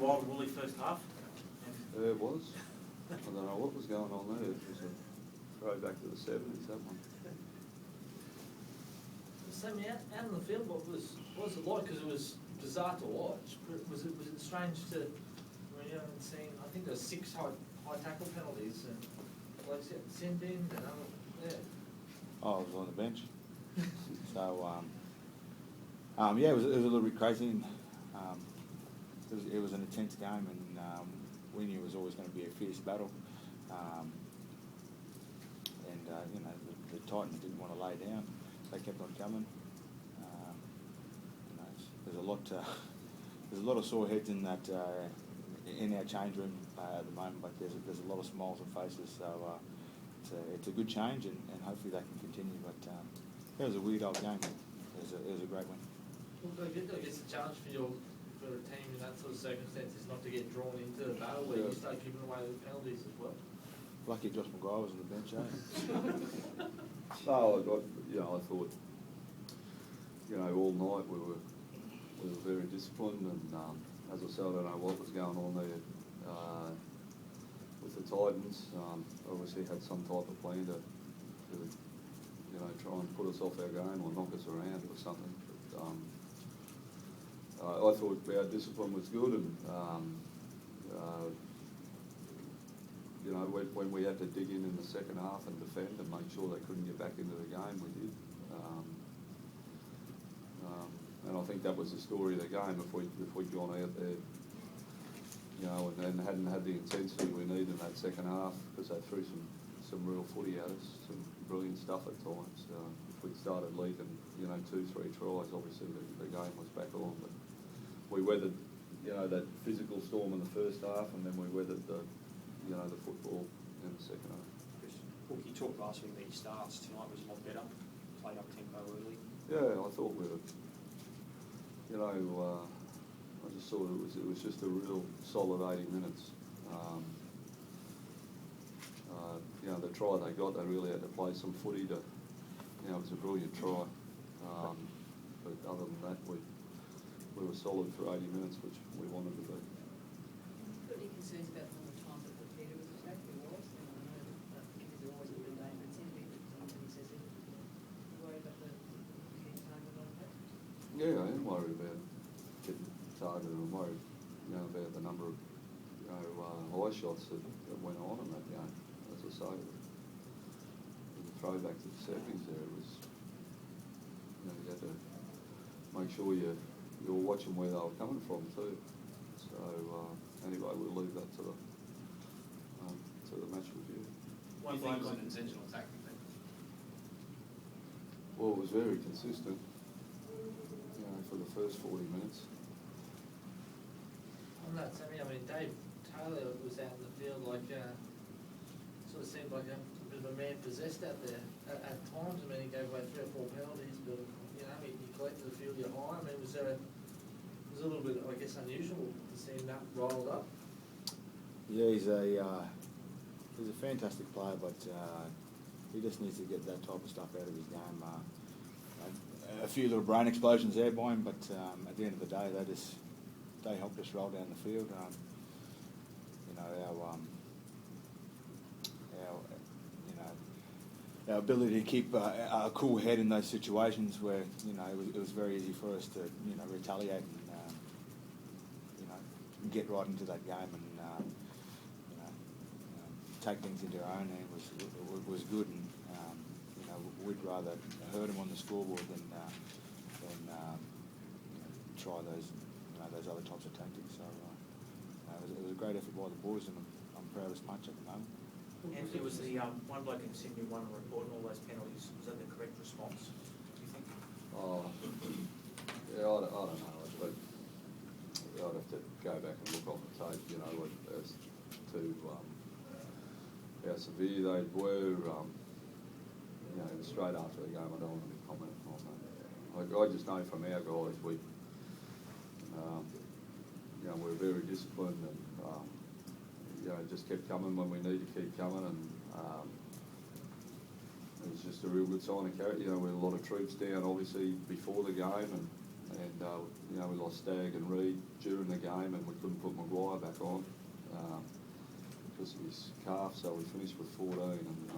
wild woolly first half. It was. I don't know what was going on there. It was a throwback to the 70s, that one. Sammy, out in the field, what was it like? Because it was bizarre to watch. Was it strange to, you know, seeing? I think there were 6 high tackle penalties and blokes get sent in and yeah. Oh, I was on the bench. So yeah, it was a little bit crazy. And, it was an intense game, and we knew it was always going to be a fierce battle. You know, the Titans didn't want to lay down; they kept on coming. You know, there's a lot of sore heads in that in our change room at the moment, but there's a lot of smiles on faces. So it's a good change, and hopefully that can continue. But it was a weird old game. It was a great win. Well, I guess the challenge for a team in that sort of circumstance is not to get drawn into a battle where you start giving away the penalties as well. Lucky Josh Maguire was on the bench, eh? So I thought, all night we were very disciplined, and as I said, I don't know what was going on there with the Titans. Obviously had some type of plan to try and put us off our game or knock us around or something. But, I thought our discipline was good, and when we had to dig in the second half and defend and make sure they couldn't get back into the game, we did. And I think that was the story of the game. If we'd gone out there, and hadn't had the intensity we needed in that second half, because they threw some real footy at us, some brilliant stuff at times. If we'd started leaking, 2-3 tries, obviously the game was back on. But we weathered, that physical storm in the first half, and then we weathered the football in the second half. Look, you talked last week that your starts tonight was a lot better, played up tempo early. Yeah, I thought we were, I just thought it was just a real solid 80 minutes. The try they got, they really had to play some footy to, it was a brilliant try. But other than that, we were solid for 80 minutes, which we wanted to be. Got any concerns about the number of times that Peter was attacked? There was, and I know that kickers are always a bit dangerous. Something excessive. You worried about the getting targeted like that? Yeah, I am worried about getting targeted. I'm worried, about the number of, high shots that went on in that game. As I say, the throwback to the 70s there, it was, you had to make sure you were watching where they were coming from too. So anyway, we'll leave that to the match review. One play was an intentional tactic then? Well, it was very consistent, for the first 40 minutes. On that, Sammy, I mean, Dave Taylor was out in the field sort of seemed like a bit of a man possessed out there at times. I mean, he gave away 3 or 4 penalties, but he collected the field high. I mean, was a little bit, I guess, unusual to see him that rolled up. Yeah, he's a fantastic player, but he just needs to get that type of stuff out of his game. A few little brain explosions there by him, but at the end of the day, they helped us roll down the field. Our ability to keep a cool head in those situations where it was very easy for us to retaliate and get right into that game and take things into our own hand was good, and we'd rather hurt them on the scoreboard than try those other types of tactics. So it was a great effort by the boys, and I'm proud as punch at the moment. Anthony, was the one bloke in Sydney won a report and all those penalties, was that the correct response, do you think? Yeah, I don't know. I'd have to go back and look on the tape, as to how severe they were. Straight after the game, I don't want to be commenting on that. I just know from our guys, we're very disciplined, and just kept coming when we need to keep coming, and it was just a real good sign of character. We had a lot of troops down, obviously, before the game, and and you know, we lost Stagg and Reed during the game, and we couldn't put Maguire back on because of his calf. So we finished with 14, and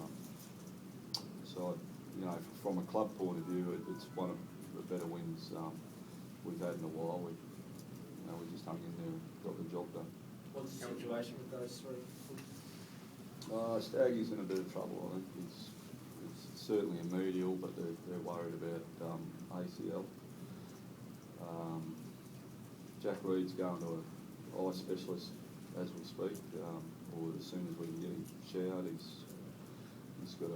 so you know, from a club point of view, it's one of the better wins we've had in a while. We just hung in there and got the job done. What's the situation with those three? Staggy's in a bit of trouble. I think it's certainly a medial, but they're worried about ACL. Jack Reed's going to an eye specialist as we speak, or as soon as we can get him showered. He's got I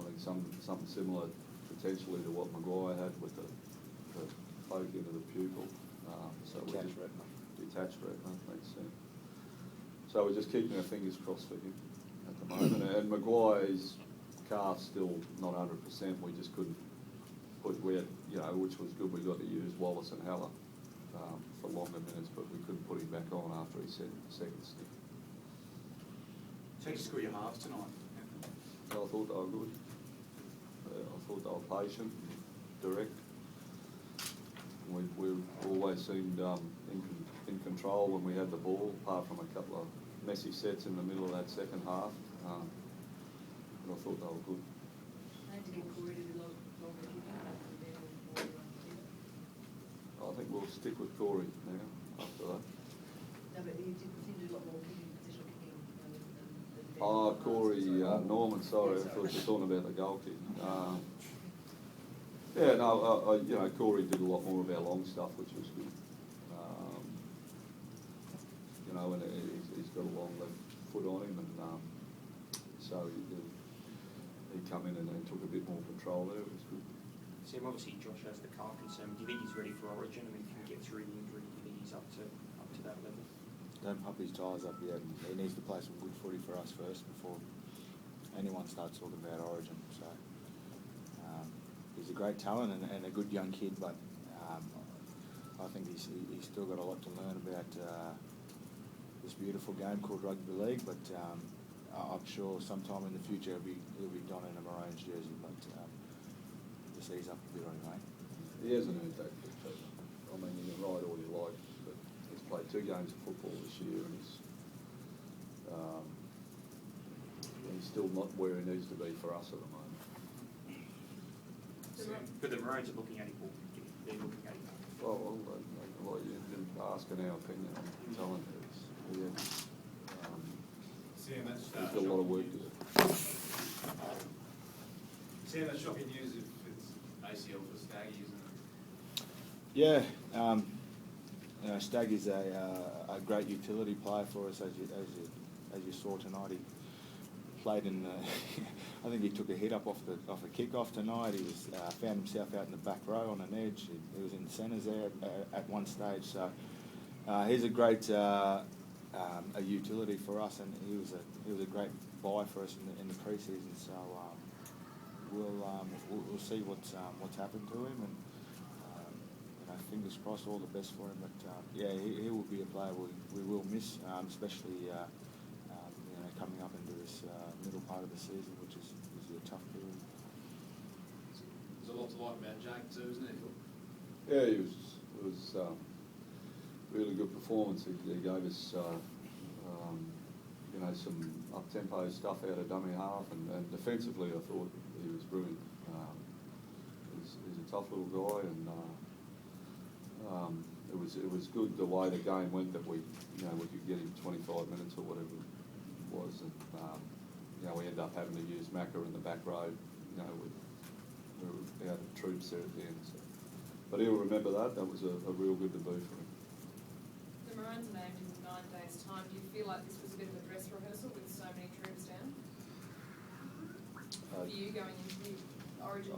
think something similar potentially to what Maguire had with the poke into the pupil. Detached retina. Detached retina, makes sense. So we're just keeping our fingers crossed for him at the moment. And Maguire's calf's still not 100%. We just couldn't put, which was good. We got to use Wallace and Haller for longer minutes, but we couldn't put him back on after he said second stick. So you score your halves tonight? So I thought they were good. I thought they were patient, direct. We always seemed in control when we had the ball, apart from a couple of messy sets in the middle of that second half. But I thought they were good. I had to get Corey to do longer kicking after the ball. I think we'll stick with Corey now after that. No, but he did do a lot more kicking, positional kicking than Oh, Corey Norman, sorry, I thought you were talking about the goal kick. Yeah, no, Corey did a lot more of our long stuff, which was good. And he's got a long left foot on him, and so he come in and took a bit more control there. It was good. Sam, obviously Josh has the calf concern. Do you think he's ready for Origin? I mean, if he can get through the injury, do you think he's up to that level? Don't pump his tyres up yet. He needs to play some good footy for us first before anyone starts talking about Origin. So he's a great talent and a good young kid, but I think he's still got a lot to learn about this beautiful game called rugby league. But I'm sure sometime in the future he'll be donning a Maroons jersey. But just ease up a bit on him, mate. He hasn't earned that good treatment. I mean, you can ride all you like, but he's played 2 games of football this year, and he's still not where he needs to be for us at the moment. But the Maroons are looking at him. They're looking at him. Well, you didn't ask an our opinion on talent. Sam, that's he's got a lot of work to do. Sam, that's shocking news if it's ACL for Staggy, isn't Yeah, Stagg is a great utility player for us, as you saw tonight. He played in. I think he took a hit up off a kick-off tonight. He was found himself out in the back row on an edge. He was in centres there at one stage. So he's a great a utility for us, and he was a great buy for us in the pre-season. So we'll see what's happened to him, and fingers crossed, all the best for him. But he will be a player we will miss, especially coming up into this middle part of the season, which is a tough period. There's a lot to like about Jake too, isn't there? Yeah, it was really good performance. He gave us some up-tempo stuff out of dummy half, and defensively I thought he was brilliant. He's a tough little guy, and it was good the way the game went, that we could get him 25 minutes or whatever it was, and we ended up having to use Macca in the back row. We were out of troops there at the end. So. But he'll remember that. That was a real good debut for him. The Maroons are named in 9 days' time. Do you feel like this was a bit of a dress rehearsal with so many troops down? For you going into the Origin?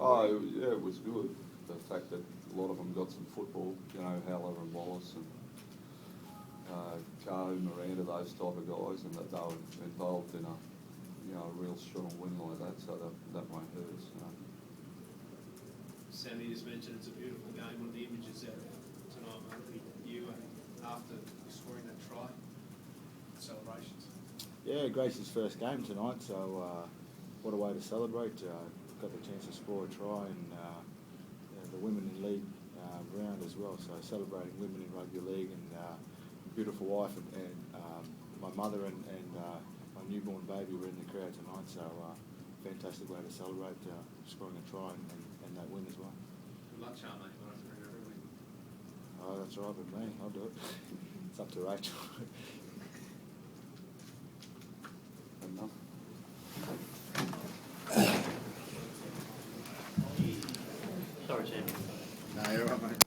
Yeah, it was good. The fact that a lot of them got some football, Haller and Wallace and Cahu, Miranda, those type of guys, and that they were involved in a real strong win like that, so that won't hurt us. Sam, you just mentioned it's a beautiful game. One of the images there tonight, mate, you after scoring that try, celebrations. Yeah, Grace's first game tonight, so what a way to celebrate. Got the chance to score a try, and the Women in League round as well. So celebrating women in rugby league, and beautiful wife and my mother and my newborn baby were in the crowd tonight. So fantastic way to celebrate scoring a try and that win as well. Good luck, Charlie. You'll have to bring her every week. Oh, that's all right with me. I'll do it. It's up to Rachel. Enough. Sorry, Sam. No, you're right, mate.